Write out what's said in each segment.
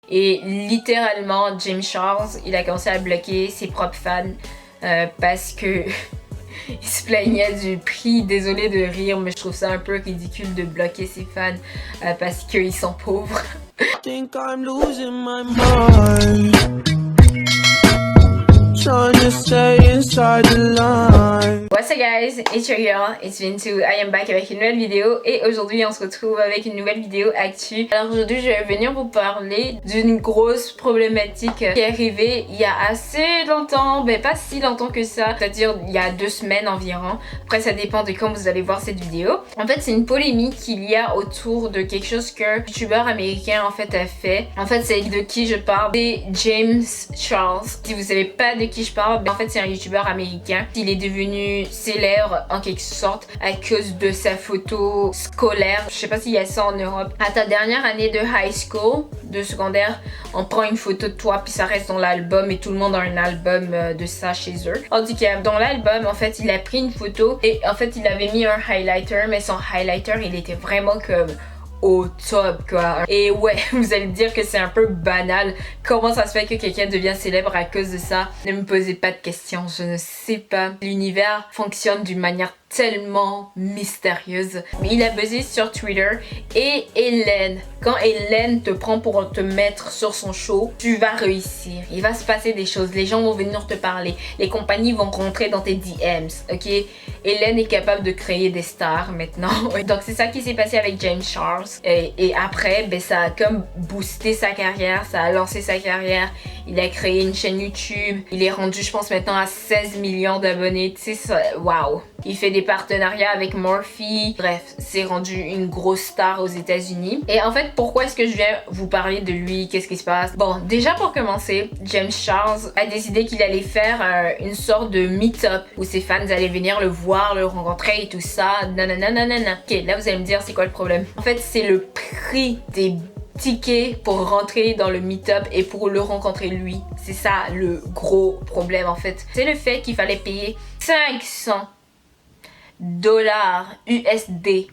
Et littéralement, James Charles, il a commencé à bloquer ses propres fans parce que il se plaignait du prix. Désolée de rire, mais je trouve ça un peu ridicule de bloquer ses fans parce qu'ils sont pauvres. Think I'm losing my mind. What's up guys, it's your girl, it's Vintu, I am back avec une nouvelle vidéo et aujourd'hui on se retrouve avec une nouvelle vidéo actu. Alors aujourd'hui je vais venir vous parler d'une grosse problématique qui est arrivée il y a assez longtemps, mais pas si longtemps que ça, c'est-à-dire il y a 2 semaines environ. Après ça dépend de quand vous allez voir cette vidéo. En fait c'est une polémique qu'il y a autour de quelque chose qu'un youtubeur américain en fait a fait. En fait c'est de qui je parle, c'est James Charles. Si vous savez pas de qui je parle, en fait c'est un youtubeur américain. Il est devenu célèbre en quelque sorte à cause de sa photo scolaire. Je sais pas s'il y a ça en Europe. À ta dernière année de high school, de secondaire, on prend une photo de toi puis ça reste dans l'album et tout le monde a un album de ça chez eux. En tout cas, dans l'album, en fait, il a pris une photo et en fait, il avait mis un highlighter, mais son highlighter, il était vraiment comme au top quoi. Et ouais, vous allez me dire que c'est un peu banal. Comment ça se fait que quelqu'un devient célèbre à cause de ça? Ne me posez pas de questions, je ne sais pas. L'univers fonctionne d'une manière tellement mystérieuse. Mais il a buzzé sur Twitter et Hélène. Quand Hélène te prend pour te mettre sur son show, tu vas réussir. Il va se passer des choses. Les gens vont venir te parler. Les compagnies vont rentrer dans tes DMs. Ok? Hélène est capable de créer des stars maintenant. Donc c'est ça qui s'est passé avec James Charles. Et après, ben, ça a comme boosté sa carrière. Ça a lancé sa carrière. Il a créé une chaîne YouTube. Il est rendu, je pense, maintenant à 16 millions d'abonnés. Tu sais, waouh! Il fait des partenariats avec Morphe. Bref, c'est rendu une grosse star aux États-Unis. Et en fait, pourquoi est-ce que je viens vous parler de lui? Qu'est-ce qui se passe? Bon, déjà pour commencer, James Charles a décidé qu'il allait faire une sorte de meet-up où ses fans allaient venir le voir, le rencontrer et tout ça. Nanana. Ok, là vous allez me dire c'est quoi le problème? En fait, c'est le prix des tickets pour rentrer dans le meet-up et pour le rencontrer lui. C'est ça le gros problème en fait. C'est le fait qu'il fallait payer 500 dollars USD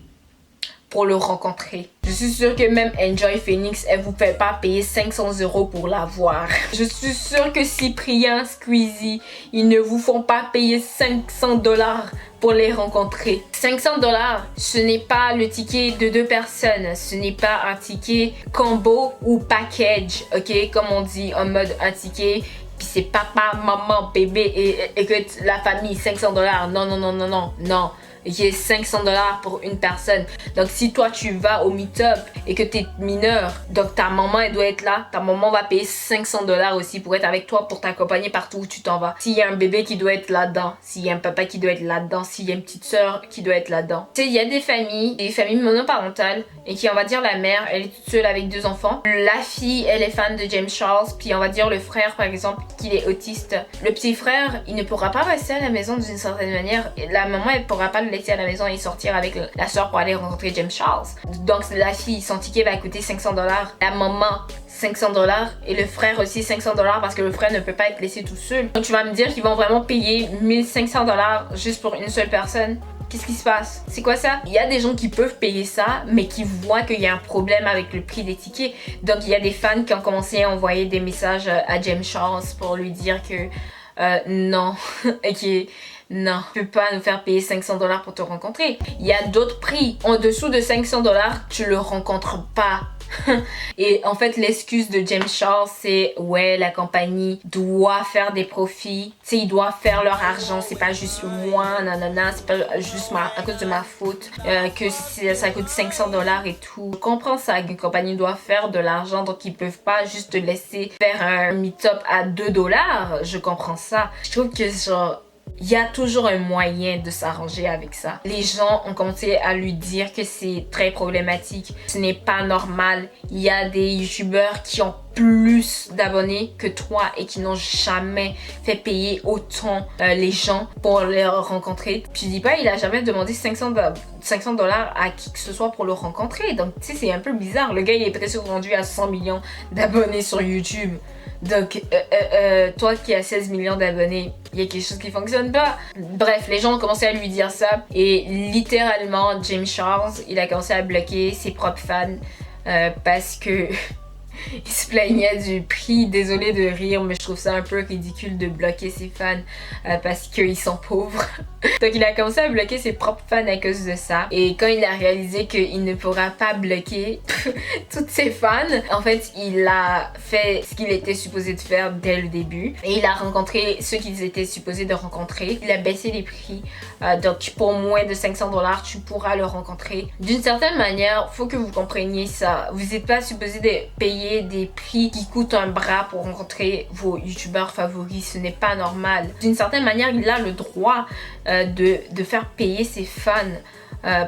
pour le rencontrer. Je suis sûre que même Enjoy Phoenix, elle vous fait pas payer 500 € pour la voir. Je suis sûre que Cyprien, Squeezie, ils ne vous font pas payer 500 dollars pour les rencontrer. 500 dollars, ce n'est pas le ticket de 2 personnes. Ce n'est pas un ticket combo ou package, ok? Comme on dit en mode un ticket puis c'est papa, maman, bébé et que la famille, 500 dollars. Non. Il y a 500 dollars pour une personne. Donc si toi tu vas au meet-up et que tu es mineur, donc ta maman elle doit être là, ta maman va payer 500 dollars aussi pour être avec toi, pour t'accompagner partout où tu t'en vas. S'il y a un bébé qui doit être là-dedans, s'il y a un papa qui doit être là-dedans, s'il y a une petite soeur qui doit être là-dedans. Tu sais, il y a des familles monoparentales et qui, on va dire, la mère elle est toute seule avec 2 enfants. La fille elle est fan de James Charles, puis on va dire le frère par exemple qu'il est autiste. Le petit frère il ne pourra pas rester à la maison d'une certaine manière. La maman elle pourra pas le laisser à la maison et sortir avec la soeur pour aller rencontrer James Charles. Donc la fille, son ticket va coûter 500 dollars. La maman 500 dollars et le frère aussi 500 dollars parce que le frère ne peut pas être laissé tout seul. Donc tu vas me dire qu'ils vont vraiment payer 1500 dollars juste pour une seule personne? Qu'est-ce qui se passe? C'est quoi ça? Il y a des gens qui peuvent payer ça, mais qui voient qu'il y a un problème avec le prix des tickets. Donc il y a des fans qui ont commencé à envoyer des messages à James Charles pour lui dire que non, ok, non, tu peux pas nous faire payer 500 dollars pour te rencontrer. Il y a d'autres prix. En dessous de 500 dollars, tu le rencontres pas. Et en fait l'excuse de James Charles c'est ouais, la compagnie doit faire des profits, tu sais, ils doivent faire leur argent, c'est pas juste moi, c'est pas juste à cause de ma faute que ça coûte 500 dollars et tout. Je comprends ça, qu'une compagnie doit faire de l'argent, donc ils peuvent pas juste te laisser faire un meet-up à 2 dollars. Je comprends ça. Je trouve que genre il y a toujours un moyen de s'arranger avec ça. Les gens ont commencé à lui dire que c'est très problématique. Ce n'est pas normal. Il y a des youtubeurs qui ont plus d'abonnés que toi et qui n'ont jamais fait payer autant les gens pour les rencontrer. Puis je dis pas, il a jamais demandé 500 dollars à qui que ce soit pour le rencontrer. Donc tu sais, c'est un peu bizarre. Le gars, il est presque rendu à 100 millions d'abonnés sur YouTube. Donc, toi qui as 16 millions d'abonnés, il y a quelque chose qui fonctionne pas. Bref, les gens ont commencé à lui dire ça. Et littéralement, James Charles, il a commencé à bloquer ses propres fans parce que il se plaignait du prix. Désolée de rire, mais je trouve ça un peu ridicule de bloquer ses fans parce qu'ils sont pauvres. Donc il a commencé à bloquer ses propres fans à cause de ça. Et quand il a réalisé qu'il ne pourra pas bloquer toutes ses fans, en fait il a fait ce qu'il était supposé de faire dès le début. Et il a rencontré ceux qu'ils étaient supposés de rencontrer. Il a baissé les prix. Donc pour moins de 500 $, tu pourras le rencontrer. D'une certaine manière, faut que vous compreniez ça. Vous n'êtes pas supposé de payer des prix qui coûtent un bras pour rencontrer vos youtubeurs favoris. Ce n'est pas normal. D'une certaine manière, il a le droit de faire payer ses fans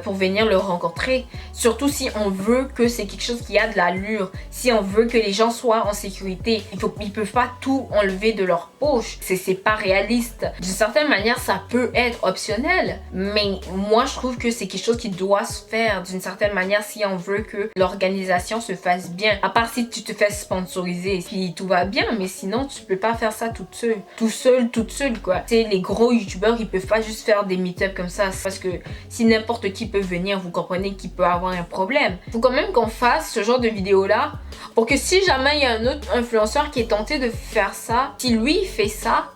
pour venir le rencontrer. Surtout si on veut que c'est quelque chose qui a de l'allure. Si on veut que les gens soient en sécurité. Ils peuvent pas tout enlever de leur poche. C'est pas réaliste. D'une certaine manière, ça peut être optionnel. Mais moi, je trouve que c'est quelque chose qui doit se faire d'une certaine manière si on veut que l'organisation se fasse bien. À part si tu te fais sponsoriser, puis tout va bien. Mais sinon, tu peux pas faire ça toute seule. Toute seule, quoi. Tu sais, les gros youtubeurs, ils peuvent pas juste faire des meet-up comme ça. Parce que si n'importe qui peut venir, vous comprenez qu'il peut avoir un problème. Faut quand même qu'on fasse ce genre de vidéo là pour que si jamais il y a un autre influenceur qui est tenté de faire ça, si lui il fait ça,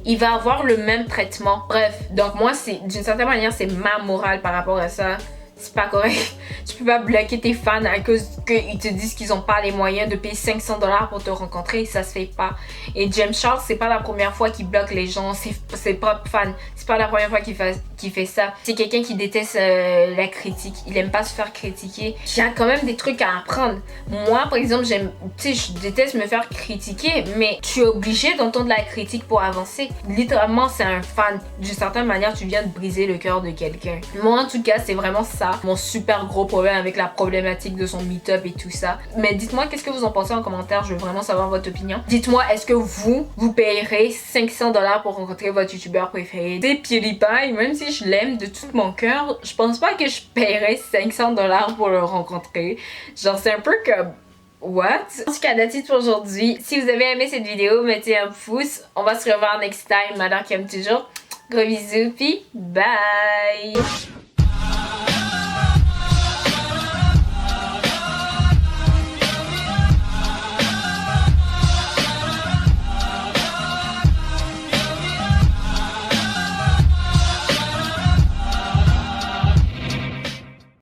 il va avoir le même traitement. Bref, donc moi c'est d'une certaine manière c'est ma morale par rapport à ça. C'est pas correct. Tu peux pas bloquer tes fans à cause qu'ils te disent qu'ils ont pas les moyens de payer 500 $ pour te rencontrer. Ça se fait pas. Et James Charles, c'est pas la première fois qu'il bloque les gens, ses propres fans. C'est pas la première fois qu'il fait ça. C'est quelqu'un qui déteste la critique. Il aime pas se faire critiquer. Il y a quand même des trucs à apprendre. Moi, par exemple, je déteste me faire critiquer, mais tu es obligé d'entendre la critique pour avancer. Littéralement, c'est un fan. D'une certaine manière, tu viens de briser le cœur de quelqu'un. Moi, en tout cas, c'est vraiment ça. Mon super gros problème avec la problématique de son meet-up et tout ça. Mais dites-moi qu'est-ce que vous en pensez en commentaire, je veux vraiment savoir votre opinion. Dites-moi, est-ce que vous payerez 500 $ pour rencontrer votre youtubeur préféré? C'est PewDiePie, même si je l'aime de tout mon cœur, je pense pas que je paierais 500 $ pour le rencontrer. Genre c'est un peu comme... What? En tout cas, that's it pour aujourd'hui. Si vous avez aimé cette vidéo, mettez un pouce. On va se revoir next time, alors comme toujours. Gros bisous, puis bye!